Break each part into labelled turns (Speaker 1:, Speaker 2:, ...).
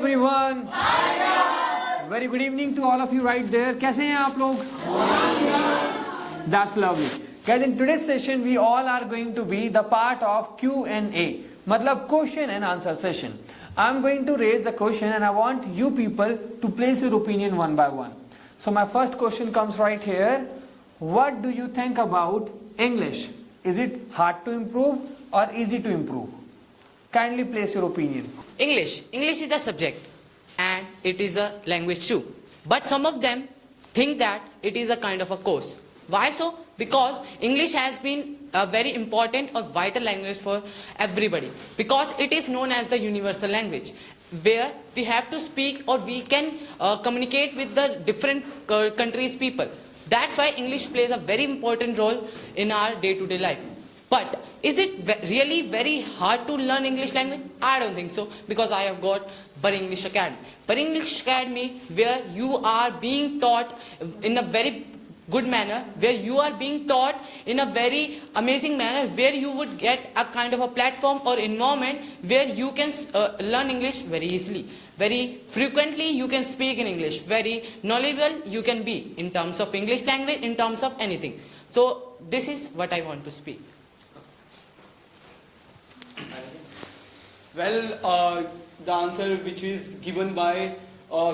Speaker 1: everyone. Very good evening to all of you right there. कैसे हैं आप लोग? That's lovely. Guys, in today's session we all are going to be the part of Q&A. मतलब question and answer session. I'm going to raise a question and I want you people to place your opinion one by one. So my first question comes right here. What do you think about English? Is it hard to improve or easy to improve? Kindly place your opinion.
Speaker 2: English is a subject and it is a language too. But some of them think that it is a kind of a course. Why so? Because English has been a very important or vital language for everybody. Because it is known as the universal language, where we have to speak or we can communicate with the different countries' people. That's why English plays a very important role in our day-to-day life. But is it really very hard to learn English language? I don't think so, because I have got Bar English Academy. Bar English Academy, where you are being taught in a very good manner, where you are being taught in a very amazing manner, where you would get a kind of a platform or environment where you can learn English very easily. Very frequently you can speak in English. Very knowledgeable you can be in terms of English language, in terms of anything. So this is what I want to speak.
Speaker 3: Well, the answer which is given by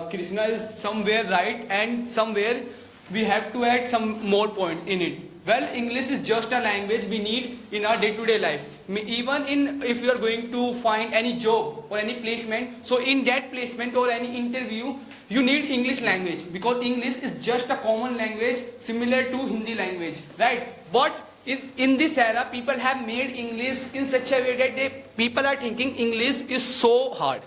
Speaker 3: Krishna is somewhere right, and somewhere we have to add some more point in it. Well, English is just a language we need in our day-to-day life. Even if you are going to find any job or any placement, so in that placement or any interview, you need English language, because English is just a common language similar to Hindi language, right? But in this era, people have made English in such a way that people are thinking English is so hard.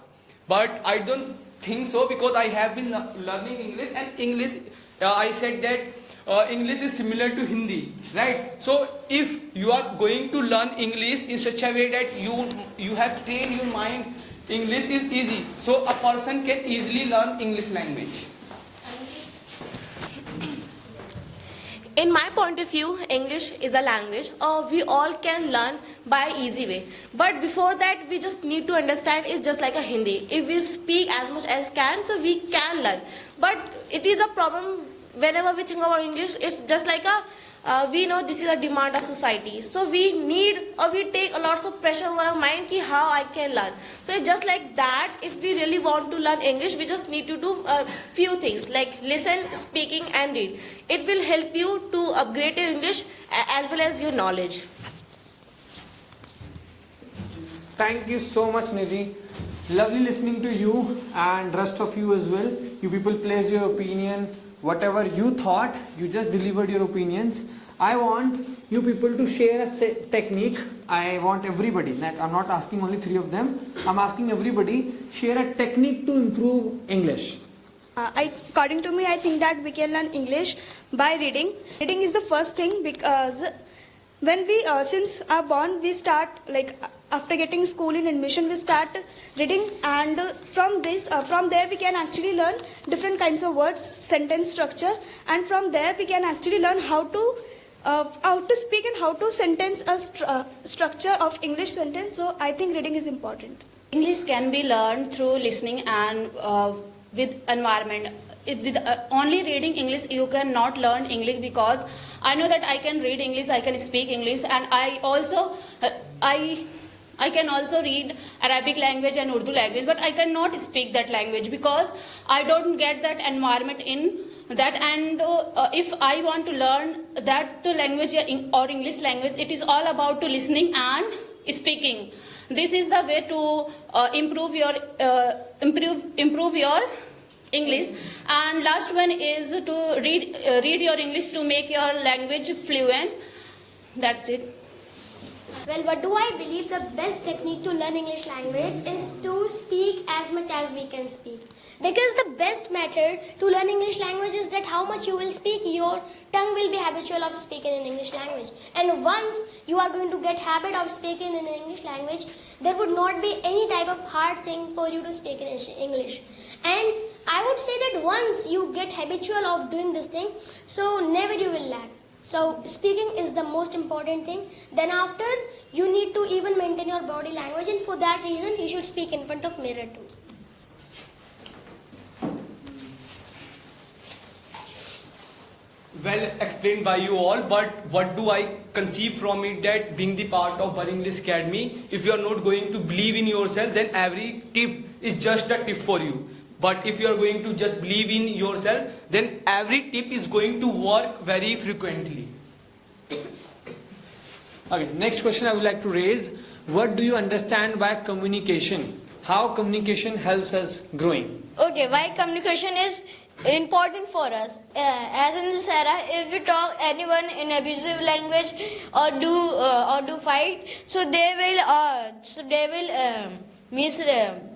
Speaker 3: But I don't think so, because I have been learning English, and English, I said that English is similar to Hindi, right? So if you are going to learn English in such a way that you have trained your mind, English is easy. So a person can easily learn English language.
Speaker 4: In my point of view, English is a language we all can learn by easy way. But before that, we just need to understand it's just like a Hindi. If we speak as much as can, so we can learn. But it is a problem whenever we think about English. It's just like we know this is a demand of society. So we need or we take a lot of pressure over our mind ki how I can learn. So it's just like that. If we really want to learn English, we just need to do a few things like listen, speaking and read. It will help you to upgrade your English as well as your knowledge.
Speaker 1: Thank you so much, Nidhi. Lovely listening to you and rest of you as well. You people placed your opinion. Whatever you thought, you just delivered your opinions. I want you people to share a technique. I want everybody, like I'm not asking only 3 of them, I'm asking everybody, share a technique to improve English.
Speaker 5: According to me, I think that we can learn English by reading. Reading is the first thing, because when we, since our born, we start like after getting school in admission, we start reading, and from there we can actually learn different kinds of words, sentence structure, and from there we can actually learn how to speak and how to sentence a structure of English sentence. So I think reading is important.
Speaker 6: English can be learned through listening and with environment. With only reading English, you cannot learn English, because I know that I can read English, I can speak English, and I can also read Arabic language and Urdu language, but I cannot speak that language because I don't get that environment in that. And if I want to learn that language or English language, it is all about to listening and speaking. This is the way to improve your English. And last one is to read your English to make your language fluent. That's it.
Speaker 7: Well, what do I believe the best technique to learn English language is to speak as much as we can speak. Because the best method to learn English language is that how much you will speak, your tongue will be habitual of speaking in English language. And once you are going to get habit of speaking in English language, there would not be any type of hard thing for you to speak in English. And I would say that once you get habitual of doing this thing, so never you will lack. So speaking is the most important thing. Then after, you need to even maintain your body language, and for that reason you should speak in front of mirror too.
Speaker 3: well explained by you all, but what do I conceive from it, that being the part of Buzz English Academy, if you are not going to believe in yourself, then every tip is just a tip for you. But if you are going to just believe in yourself, then every tip is going to work very frequently.
Speaker 1: Okay, next question I would like to raise. What do you understand by communication? How communication helps us growing?
Speaker 8: Okay, why communication is important for us? As in this era, if you talk anyone in abusive language or do fight, so they will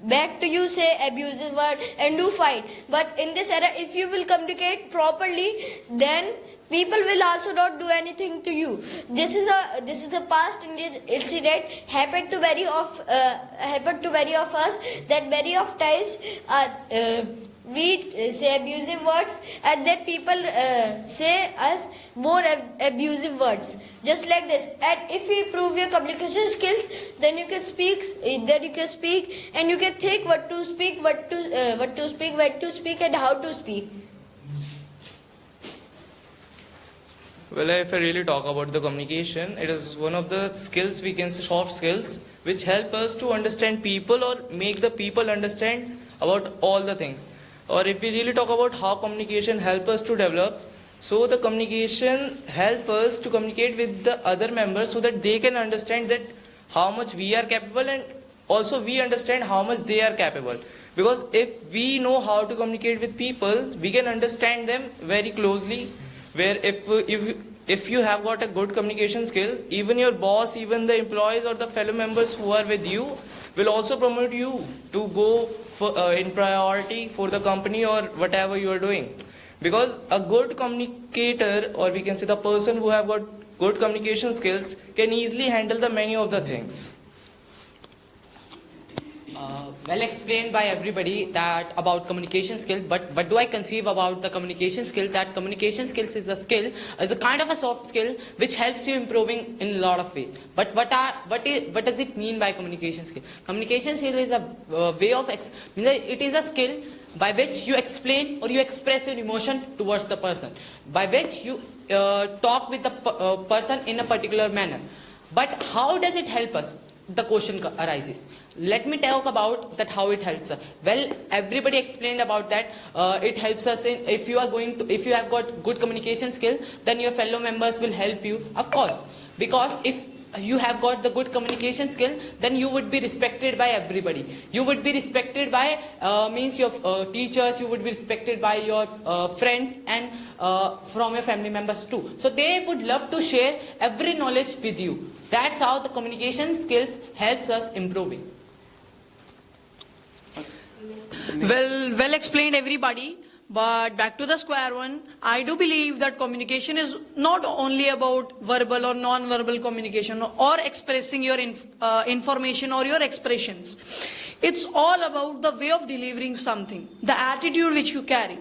Speaker 8: back to you say abusive word and do fight. But in this era, if you will communicate properly, then people will also not do anything to you. This is a past incident happened to very of us, that very of times we say abusive words, and then people say us more abusive words, just like this. And if you improve your communication skills, then you can speak, and you can think what to speak, when to speak, and how to speak.
Speaker 9: Well, if I really talk about the communication, it is one of the skills, we can say soft skills, which help us to understand people or make the people understand about all the things. Or if we really talk about how communication help us to develop, so the communication help us to communicate with the other members so that they can understand that how much we are capable, and also we understand how much they are capable. Because if we know how to communicate with people, we can understand them very closely. Where if you have got a good communication skill, even your boss, even the employees or the fellow members who are with you will also promote you to go in priority for the company or whatever you are doing. Because a good communicator, or we can say the person who have got good communication skills, can easily handle the many of the things.
Speaker 2: Well explained by everybody that about communication skill, but what do I conceive about the communication skill? That communication skills is a kind of a soft skill which helps you improving in a lot of ways. But what does it mean by communication skill? Communication skill is a way of it is a skill by which you explain or you express your emotion towards the person, by which you talk with the person in a particular manner. But how does it help us? The question arises. Let me talk about that how it helps us. Well, everybody explained about that. It helps us in if you have got good communication skill, then your fellow members will help you, of course. Because if you have got the good communication skill, then you would be respected by everybody. You would be respected by means your teachers. You would be respected by your friends and from your family members too. So they would love to share every knowledge with you. That's how the communication skills helps us improving.
Speaker 10: Well explained, everybody. But back to the square one, I do believe that communication is not only about verbal or non-verbal communication or expressing your information or your expressions. It's all about the way of delivering something, the attitude which you carry.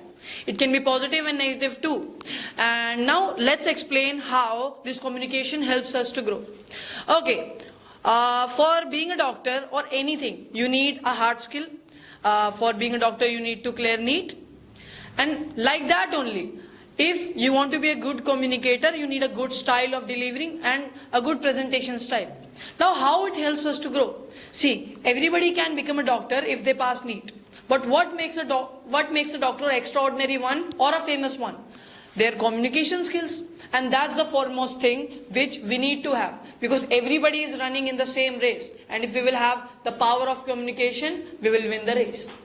Speaker 10: It can be positive and negative too. And now let's explain how this communication helps us to grow. Okay, for being a doctor or anything, you need a hard skill. For being a doctor, you need to clear neat. And like that only, if you want to be a good communicator, you need a good style of delivering and a good presentation style. Now how it helps us to grow? See, everybody can become a doctor if they pass NEET. But what makes a doctor an extraordinary one or a famous one? Their communication skills. And that's the foremost thing which we need to have. Because everybody is running in the same race. And if we will have the power of communication, we will win the race.